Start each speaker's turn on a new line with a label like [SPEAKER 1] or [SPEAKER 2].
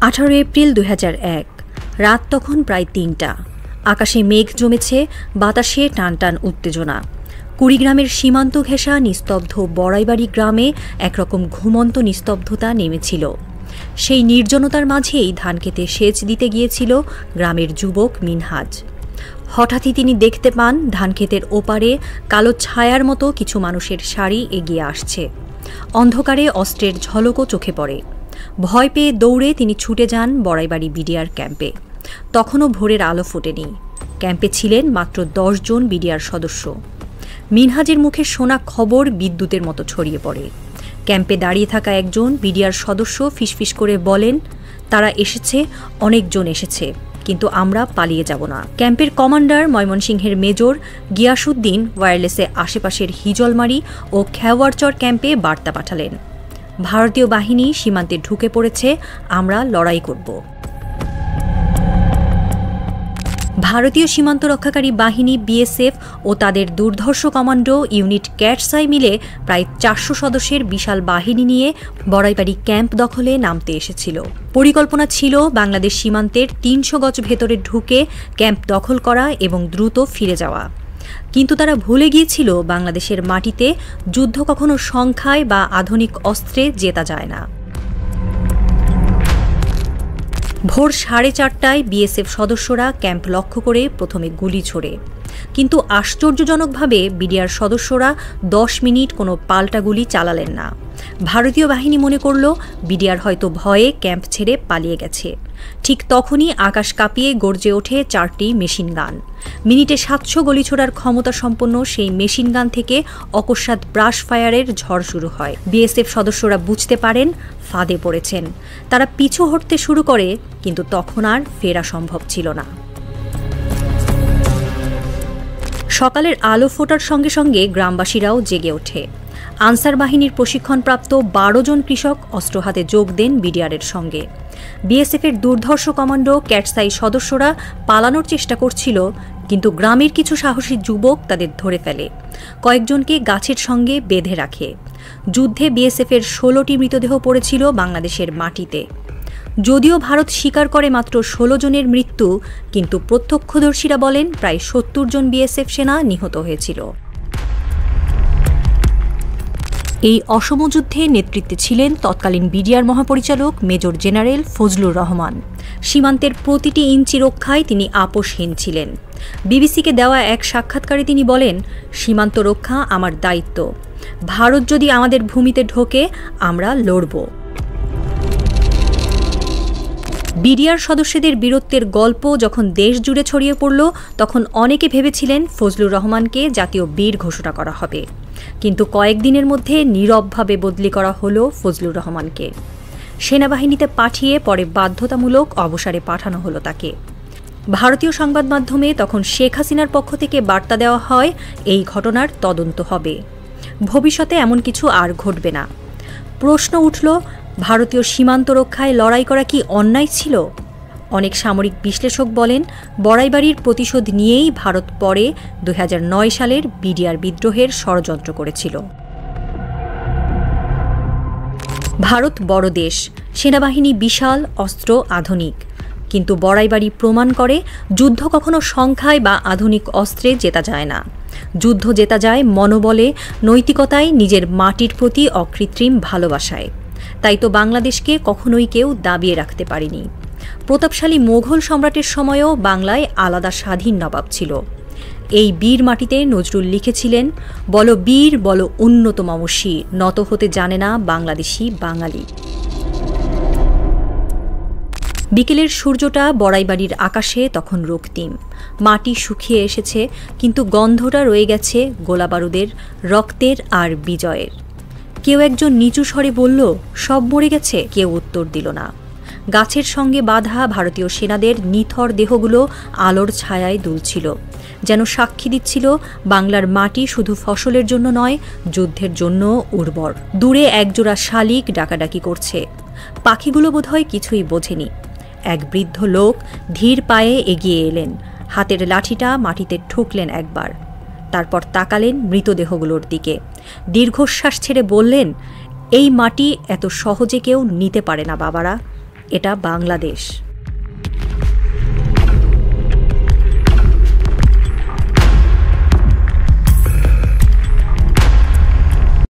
[SPEAKER 1] 18 April 2001 রাত তখন প্রায় ৩টা। আকাশে মেঘ জমেছে, বাতাসে টানটান উত্তেজনা। কুড়িগ্রামের সীমান্ত ঘেঁষা নিস্তব্ধ বড়াইবাড়ি গ্রামে একরকম ঘুমন্ত নিস্তব্ধতা নেমেছিল। সেই নির্জনতার মাঝেই ধানক্ষেতে সেচ দিতে গিয়েছিল গ্রামের যুবক মিনহাজ। হঠাৎই তিনি দেখতে পান ধানক্ষেতের ওপারে কালো ছায়ার মতো কিছু মানুষের সারি এগিয়ে আসছে। অন্ধকারে অস্ত্রের ঝলকও চোখে পড়ে। ভয় পেয়ে দৌড়ে তিনি ছুটে যান বড়াইবাড়ি বিডিআর ক্যাম্পে। তখনও ভোরের আলো ফোটেনি। ক্যাম্পে ছিলেন মাত্র 10 জন বিডিআর সদস্য। মিনহাজের মুখে শোনা খবর বিদ্যুতের মতো ছড়িয়ে পড়ে। ক্যাম্পে দাঁড়িয়ে থাকা একজন বিডিআর সদস্য ফিসফিস করে বলেন, তারা এসেছে, অনেকজন এসেছে, কিন্তু আমরা পালিয়ে যাব না। ক্যাম্পের কমান্ডার ময়মনসিংহের মেজর গিয়াসউদ্দিন ওয়্যারলেসে আশেপাশের হিজলমারি ও খেওয়ারচর ক্যাম্পে বার্তা পাঠালেন, ভারতীয় বাহিনী সীমান্তে ঢুকে পড়েছে, আমরা লড়াই করব। ভারতীয় সীমান্ত রক্ষাকারী বাহিনী বিএসএফ ও তাদের দুর্ধর্ষ কমান্ডো ইউনিট ক্যাটসাই মিলে প্রায় 400 সদস্যের বিশাল বাহিনী নিয়ে বড়াইবাড়ি ক্যাম্প দখলে নামতে এসেছিল। পরিকল্পনা ছিল বাংলাদেশ সীমান্তের 300 গজ ভেতরে ঢুকে ক্যাম্প দখল করা এবং দ্রুত ফিরে যাওয়া। কিন্তু তারা ভুলে গিয়েছিল বাংলাদেশের মাটিতে যুদ্ধ কখনো সংখ্যায় বা আধুনিক অস্ত্রে জেতা যায় না। ভোর 4:30টায় বিএসএফ সদস্যরা ক্যাম্প লক্ষ্য করে প্রথমে গুলি ছোড়ে, কিন্তু আশ্চর্যজনকভাবে বিডিআর সদস্যরা 10 মিনিট কোনো পাল্টা গুলি চালালেন না। ভারতীয় বাহিনী মনে করল বিডিআর হয়তো ভয়ে ক্যাম্প ছেড়ে পালিয়ে গেছে। ঠিক তখনই আকাশ কাঁপিয়ে গর্জে ওঠে 4টি মেশিন গান। মিনিটে 700 গুলি ছোড়ার ক্ষমতা সম্পন্ন সেই মেশিন গান থেকে অকস্মাৎ ব্রাশ ফায়ারের ঝড় শুরু হয়। বিএসএফ সদস্যরা বুঝতে পারেন ফাঁদে পড়েছেন। তারা পিছু হটতে শুরু করে, কিন্তু তখন আর ফেরা সম্ভব ছিল না। সকালের আলো ফোটার সঙ্গে সঙ্গে গ্রামবাসীরাও জেগে ওঠে। আনসার বাহিনীর প্রশিক্ষণপ্রাপ্ত 12 জন কৃষক অস্ত্র হাতে যোগ দেন বিডিআরের সঙ্গে। বিএসএফের দুর্ধর্ষ কমান্ডো ক্যাটসাই সদস্যরা পালানোর চেষ্টা করছিল, কিন্তু গ্রামের কিছু সাহসী যুবক তাদের ধরে ফেলে, কয়েকজনকে গাছের সঙ্গে বেঁধে রাখে। যুদ্ধে বিএসএফের 16টি মৃতদেহ পড়েছিল বাংলাদেশের মাটিতে। যদিও ভারত স্বীকার করে মাত্র 16 জনের মৃত্যু, কিন্তু প্রত্যক্ষদর্শীরা বলেন প্রায় 70 জন বিএসএফ সেনা নিহত হয়েছিল। এই অসম যুদ্ধে নেতৃত্বে ছিলেন তৎকালীন বিডিআর মহাপরিচালক মেজর জেনারেল ফজলুর রহমান। সীমান্তের প্রতিটি ইঞ্চি রক্ষায় তিনি আপোষহীন ছিলেন। বিবিসিকে দেওয়া এক সাক্ষাৎকারে তিনি বলেন, সীমান্ত রক্ষা আমার দায়িত্ব। ভারত যদি আমাদের ভূমিতে ঢোকে, আমরা লড়ব। বিডিআর সদস্যদের বীরত্বের গল্প যখন দেশ জুড়ে ছড়িয়ে পড়ল, তখন অনেকে ভেবেছিলেন ফজলুর রহমানকে জাতীয় বীর ঘোষণা করা হবে। কিন্তু কয়েকদিনের মধ্যে নীরবভাবে বদলি করা হলো ফজলুর রহমানকে। সেনাবাহিনীতে পাঠিয়ে পরে বাধ্যতামূলক অবসরে পাঠানো হলো তাকে। ভারতীয় সংবাদ মাধ্যমে তখন শেখ হাসিনার পক্ষ থেকে বার্তা দেওয়া হয়, এই ঘটনার তদন্ত হবে, ভবিষ্যতে এমন কিছু আর ঘটবে না। প্রশ্ন উঠল, ভারতীয় সীমান্ত রক্ষায় লড়াই করা কি অন্যায় ছিল? অনেক সামরিক বিশ্লেষক বলেন, বড়াইবাড়ির প্রতিশোধ নিয়েই ভারত পরে 2009 সালের বিডিআর বিদ্রোহের ষড়যন্ত্র করেছিল। ভারত বড় দেশ, সেনাবাহিনী বিশাল, অস্ত্র আধুনিক, কিন্তু বড়াইবাড়ি প্রমাণ করে যুদ্ধ কখনো সংখ্যায় বা আধুনিক অস্ত্রে জেতা যায় না। যুদ্ধ জেতা যায় মনোবলে, নৈতিকতায়, নিজের মাটির প্রতি অকৃত্রিম ভালোবাসায়। তাই তো বাংলাদেশকে কখনোই কেউ দাবিয়ে রাখতে পারেনি। প্রতাপশালী মোঘল সম্রাটের সময়ও বাংলায় আলাদা স্বাধীন নবাব ছিল। এই বীর মাটিতে নজরুল লিখেছিলেন, বলো বীর, বলো উন্নত মমস্বী, নত হতে জানে না বাংলাদেশি বাঙালি। বিকেলের সূর্যটা বড়াইবাড়ির আকাশে তখন রক্তিম। মাটি শুকিয়ে এসেছে, কিন্তু গন্ধটা রয়ে গেছে গোলাবারুদের, রক্তের আর বিজয়ের। কেউ একজন নিচু স্বরে বলল, সব মরে গেছে। কেউ উত্তর দিল না। গাছের সঙ্গে বাঁধা ভারতীয় সেনাদের নিথর দেহগুলো আলোর ছায়ায় দুলছিল, যেন সাক্ষী দিচ্ছিল বাংলার মাটি শুধু ফসলের জন্য নয়, যুদ্ধের জন্য উর্বর। দূরে একজোড়া শালিক ডাকাডাকি করছে। পাখিগুলো বোধহয় কিছুই বোঝেনি। এক বৃদ্ধ লোক ধীর পায়ে এগিয়ে এলেন, হাতের লাঠিটা মাটিতে ঠুকলেন একবার, তারপর তাকালেন মৃতদেহগুলোর দিকে। দীর্ঘশ্বাস ছেড়ে বললেন, এই মাটি এত সহজে কেউ নিতে পারে না বাবারা, এটা বাংলাদেশ।